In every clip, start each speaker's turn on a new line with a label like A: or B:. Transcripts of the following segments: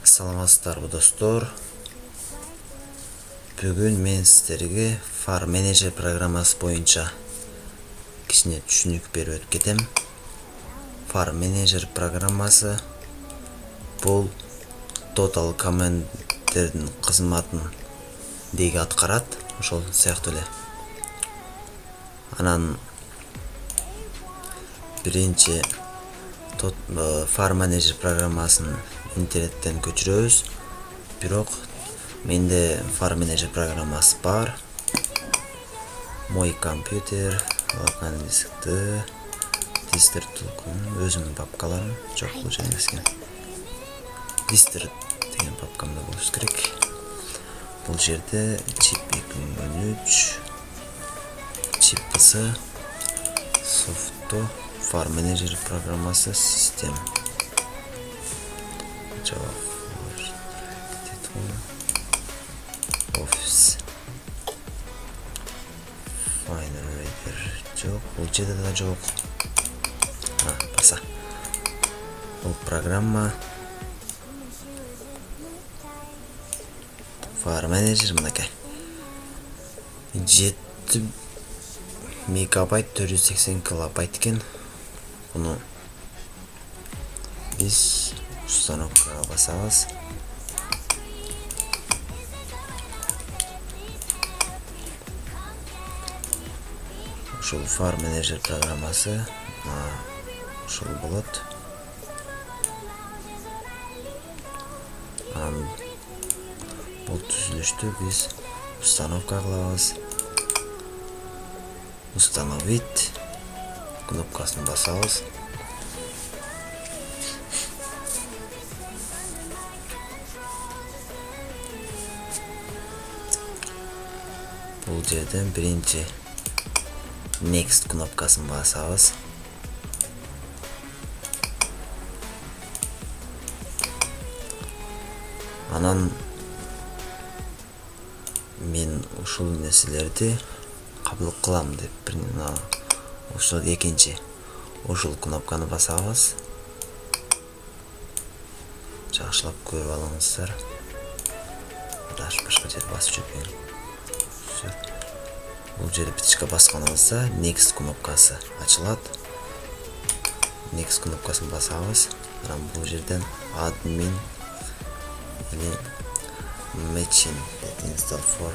A: Саламатсыздарбы достор. Бүгүн мен сиздерге Farm Manager программасы боюнча кичине түшүнүк берип өтүп кетем. Farm Manager программасы бул Total Command'дердин кызматын деги аткарат, ошол сыяктуу эле. Анан биринчи Farm Manager программасын интернеттен көчүрөбүз. Бирок менде Farm Manager программасы бар. Мой компьютер, локальный дискты, дистер тулкун, өзүмдүн папкаларым жок бул жерде эмес экен. Дистер деген папкамда болуш керек. Бул жерде чип 2013, чипсы, софто, Farm Manager программасы, система. Офис. Finder Reader жок, бул жерде да жок. Баса. Бул программа Farm Manager мынакей. 7 мегабайт 480 килобайт экен. Буну биз установкага басабыз. Ушул Farm Manager программасы ушул болот. Бул түзүлүштү биз установка кылабыз. Установить кнопкасын басабыз. Бул жерден биринчи Next кнопкасын басабыз. Анан мен ушул нерселерди кабыл кылам деп ошол экинчи ушул кнопканы басабыз. Жакшылап көрүп алыңыздар. Башка жерде басып жүрбөйүн. Бул жерде битишке басканыбызда Next кнопкасы ачылат. Next кнопкасын басабыз. Анан бул жерден admin или machine install for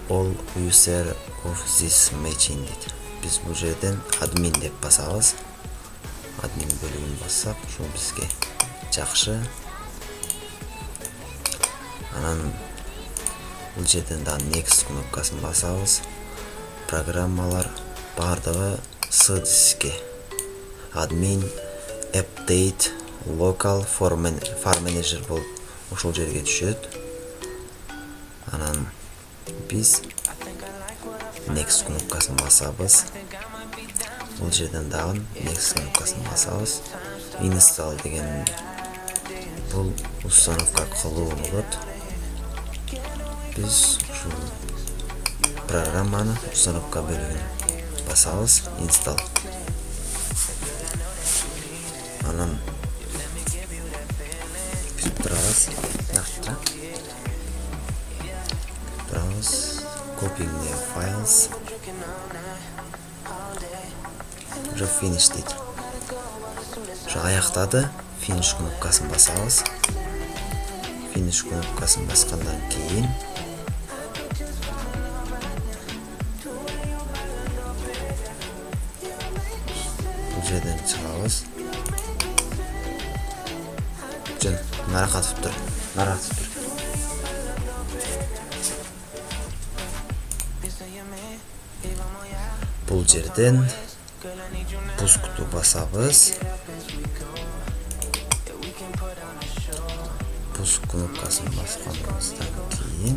A: all user of this machine дейт. Биз бул жерден admin деп басабыз. Admin бөлүгүн бассак, ушул бизге жакшы. Анан бул жерден да Next кнопкасын басабыз. Программалар бардыгы C дискке. Admin, update, local, Farm Manager болуп ошол жерге түшөт. Анан биз Next кнопкасын басабыз. Бул жерден дагы Next кнопкасын басабыз. Install деген бул установка кылуу болот. Биз ушул программаны установка бөлүгүн басабыз. Install. Анан турабыз. Copying the files. Уже finish дейт. Уже аяктады. Finish кнопкасын басабыз. Finish кнопкасын баскандан кийин бул жерден чыгабыз. Жөн, наракатып тур. Бул жерден пускту басабыз. Пуск кнопкасын басканыбыздан кийин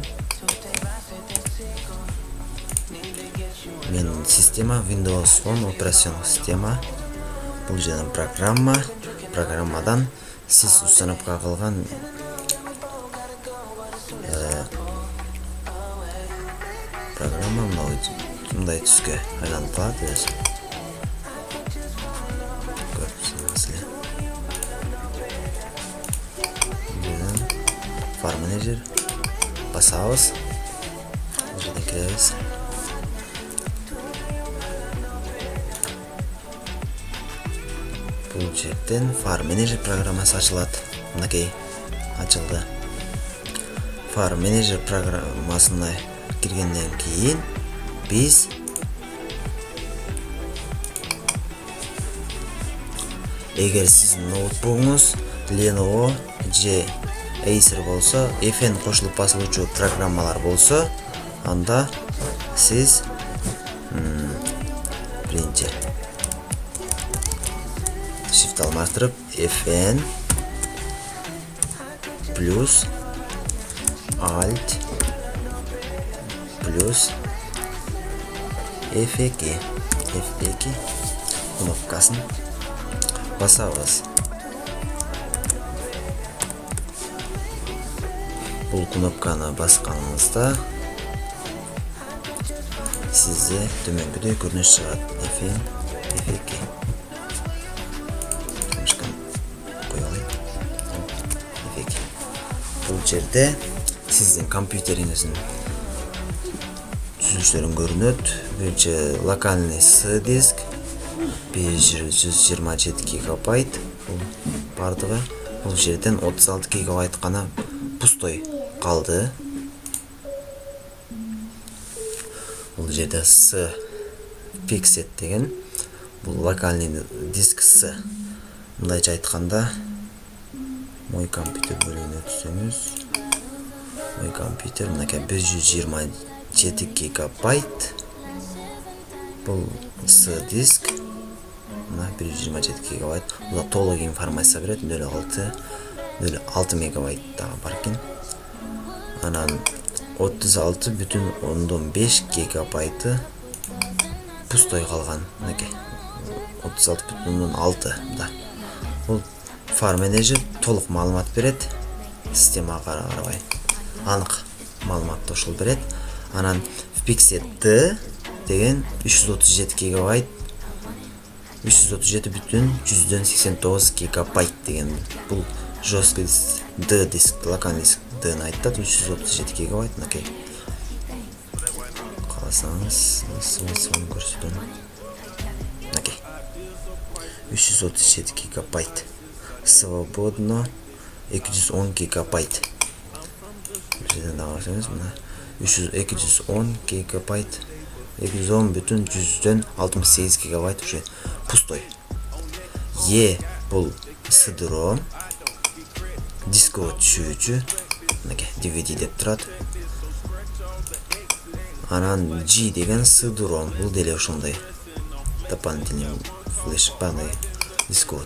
A: менин система Windows Phone операциондук система. Бул жерден программадан сиз установка кылган программа мындай түскө айланып калат өзү. File Manager басабыз. Бұл жерден кіреміз. Бұл жерден File Manager программасы ашылады. Мінекей ашылды. File Manager программасына кіргеннен кейін біз егер сіздің ноутбугыңыз Lenovo же Acer болса, FN қосылып басылушы программалар болса, анда сіз бірінші Shift алмастырып FN плюс Alt плюс F2 кнопкасын басабыз. Бұл кнопканы басқаныңызда сізде төменгідей көрініс шығады. F2 Бұл жерде сіздің компьютеріңіздің түзіліштерін көрінеді. Бірінші локальный C диск 127 гигабайт бардығы. Бұл жерден 36 гигабайт қана пустой қалды. Бұл жерде C Fixed деген бұл локальный диск C. Мұндайша айтқанда мой компьютер бөлігіне түсіңіз. Мой компьютер мұнеке 127 гигабайт. Бұл C диск. Мұна 127 гигабайт. Бұда толық информация береді. 06 мегабайт дағы бар екен. Анан 36,5 гигабайты пустой қалған. Мұнеке 36,6 бұда. Бұл File Manager толық малымат береді. Системаға қарабай анық малымат тошыл береді. Анан Fixed D деген 337 гигабайт 337,189 гигабайт деген бұл жесткий D диск, локальный диск D-ны айтады. 337 гигабайт. Қаласаңыз соны көрсетем. 337 гигабайт. Свободно 210 гигабайт. Жерден дағарсаңыз, 210 гигабайт. 210,168 гигабайт уже пустой. E бұл CD-ROM диско түшүүчү. DVD деп тұрады. Анан G деген CD-ROM бұл деле ошондой. Дополнительный флеш бандай диско.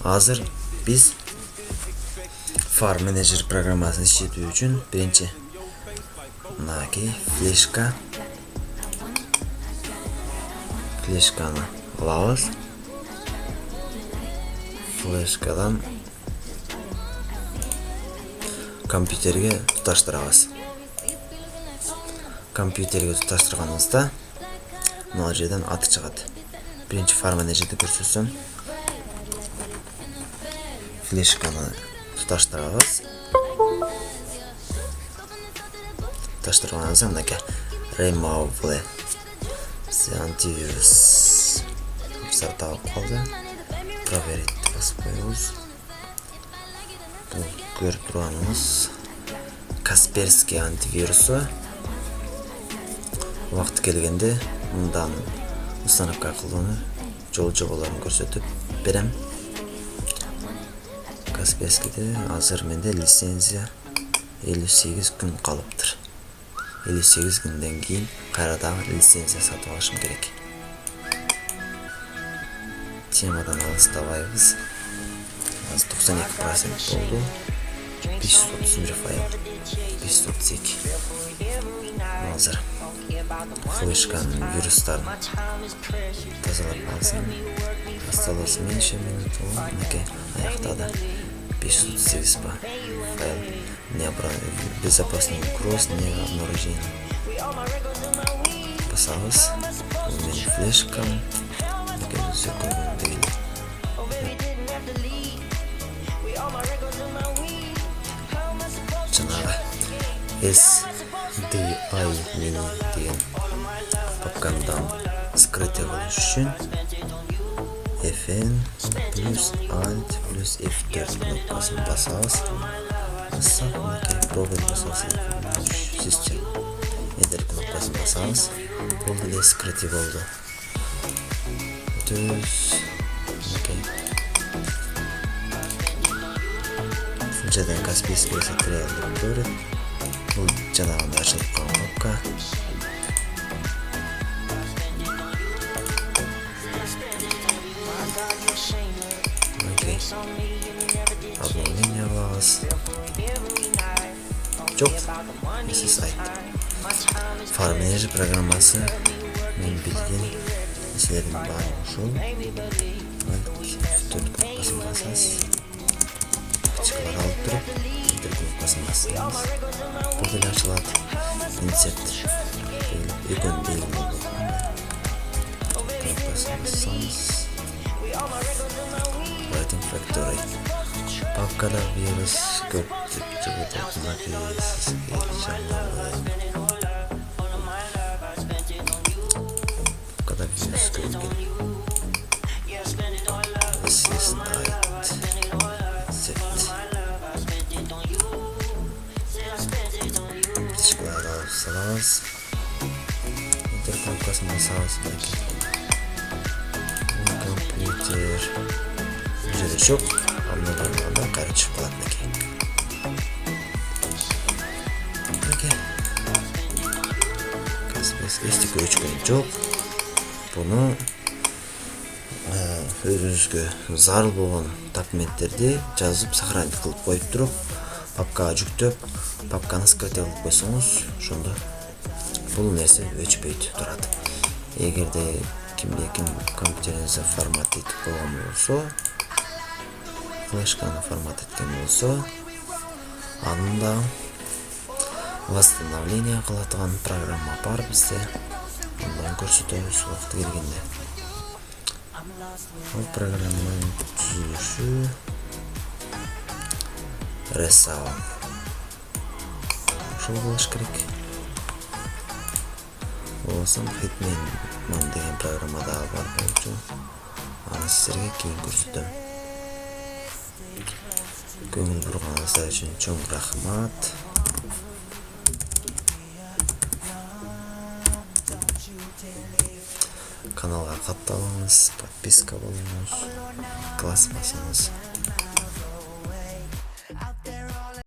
A: Азыр біз File Manager программасын иштетүү үчүн биринчи флешканы алабыз. Флешкадан компьютерге туташтырабыз. Компьютерге туташтырганыбызда мына жерден аты чыгат. Биринчи File Manager'ди көрсөтсөм, флешканы туташтырабыз. Туташтырганыбызда мынакей remove антивирус сартап калды. Проверить басып коебуз. Бул көрүп турганыбыз Kaspersky антивирусу. Убакыт келгенде мындан установка кылууну жол-жоболорун көрсөтүп берем. Kaspersky'de азыр менде лицензия 58 күн калыптыр. 58 күндөн кийин кайрадан лицензия сатып алышым керек. Темадан алыстабайбыз. Азыр 92% болду. 531 файл. 532. Азыр флешканын вирустарын тазалап алсам, осталось меньше минут. Мынакей аяктады. 538 файл. Безопасный кросс, не обнаружение. Басабыз. Бул менин флешкам. SDI mini деген папкадан скрытый кылыш үчүн Fn плюс Alt плюс F4 кнопкасын басабыз. Пробуем басабыз. Систем. Enter кнопкасын басабыз. Бул деле скрытый болду. Жадан Каспийский сатыралды көрөт. Бул жанагында ачылып калган кнопка. Обновление кылабыз. Жок. Эси сайт. File Manager программасы мен билген нерселердин баары ушул. F4 кнопкасын басасыз. Кычкылар алып туруп, Enter кнопкасын басасыз. Бул деле ачылат. Insert. Экөн белги болду. Кнопкасын басасыз. Writing Factory. Папкада вирус көп деп чыгат. Папкада вирус көп. This is night. Set. Кычкылар алып салабыз. Enter кнопкасын басабыз. Компьютер. Жерде жок. Обновлениялардан кайра чыгып калат экен. Эстик өчкөн жок. Буну өзүңүзгө зарыл болгон документтерди жазып сохранить кылып коюп туруп, папкага жүктөп, папканы скрытый кылып койсоңуз, ошондо бул нерсе өчпөйт турат. Эгерде кимде ким компьютериңизди формат этип койгон болсо, флешканы формат эткен болсо, анда восстановление кылатыган программа бар бизде. Андан көрсөтөбүз убакыты келгенде. Бул программанын түзүлүшү Resound. Ошол болуш керек. Болсом Hitman деген программа дагы бар болчу. Аны силерге кийин көрсөтөм. Көңүл бурганыңыздар үчүн чоң рахмат. Каналга катталыңыз, подписка болуңуз, класс басыңыз.